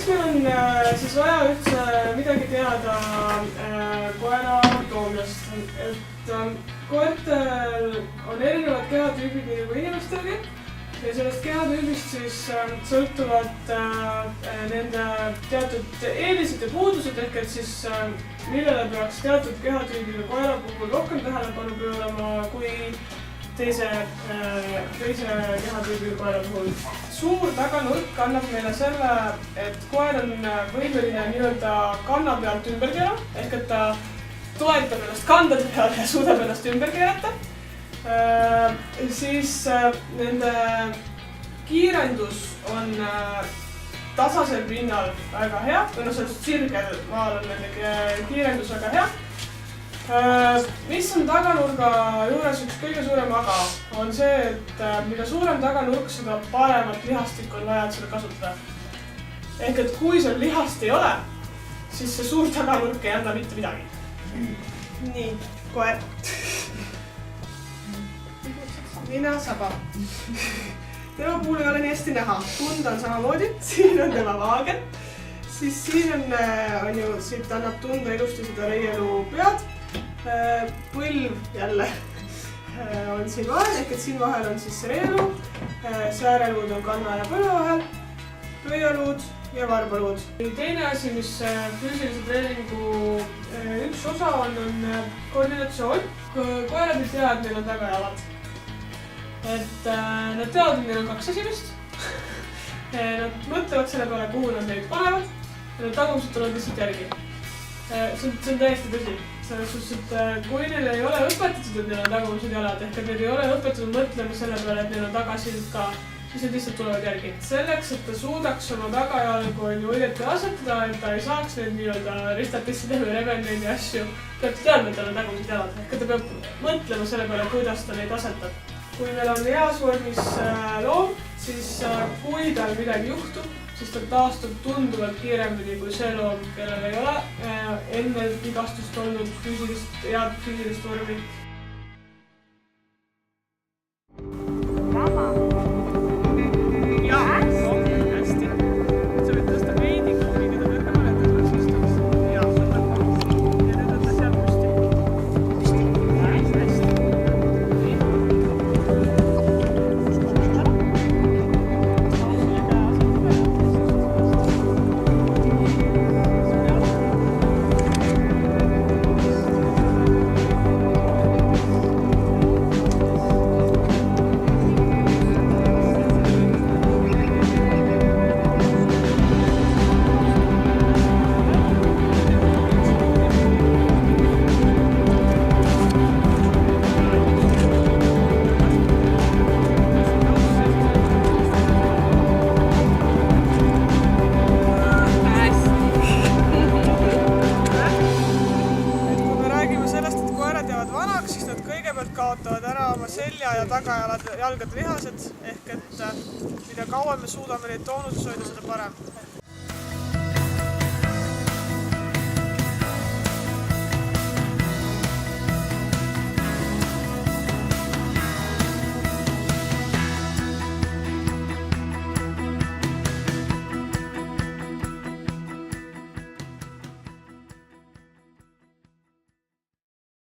meil on siis vaja üldse midagi teada koera anatoomiast, et koertel on erinevad kehatüübid nii nagu inimestelgi ja sellest kehatüübist siis sõltuvad nende teatud eelised ja puudused ehk et siis millele peaks teatud kehatüübiga koera puhul rohkem tähelepanu pöörama kui teise kehatüübiga koera puhul. Suur taganurk annab meile selle, et koer on võimeline nii-öelda kanna pealt ümber keerama, ehk et ta toetab ennast kandade peale ja suudab ennast ümber keerata. Siis nende kiirendus on tasasel pinnal väga hea, või sellest sirgel maal on nende kiirendus väga hea. Mis on taganurga juures üks kõige suurem aga, on see, et mida suurem taganurk, seda paremat lihastikku on vaja, et seda kasutada. Ehk et kui seal lihast ei ole, siis see suur taganurk ei anna mitte midagi. Nii, koer. Mina saba. Tema puhul ei ole nii hästi näha. Tund on samamoodi, siin on tema vaagen. Siis siin on ju, siit annab tunda ilusti seda reielu pead. Põlv jälle on siin vahel, ehk et siin vahel on siis see reielu. Sääreluud on kanna ja põlve vahel. Pöialuud ja varbaluud. Teine asi, mis füüsilise treeningu üks osa on koordinatsioon. Koerad ei tea, et neil on tagajalad. Et nad teavad, et neil on kaks esimest. Nad mõtlevad selle peale, kuhu nad neid panevad. Ja nad tagumised tulevad lihtsalt järgi. See on täiesti tõsi. Selles suhtes, et kui neil ei ole õpetatud, et neil on tagumised jalad, ehk et neil ei ole õpetatud mõtlema selle peale, et neil on tagasilid ka, siis need lihtsalt tulevad järgi. Selleks, et ta suudaks oma tagajalgu õigeti asetada, et ta ei saaks neid nii-öelda ristatisse teha rebendeid ja asju, peab ta teadma, et tal on tagumised jalad. Ehk et ta peab mõtlema selle peale, kuidas ta neid asetab. Kui meil on heas vormis loom, siis kui tal midagi juhtub, siis ta taastub tunduvalt kiiremini kui see loom, kellel ei ole enne vigastust olnud füüsilist vormi. Kaotavad ära oma selja ja tagajalgade lihased, ehk et mida kauem me suudame neid toonuses hoida, seda parem.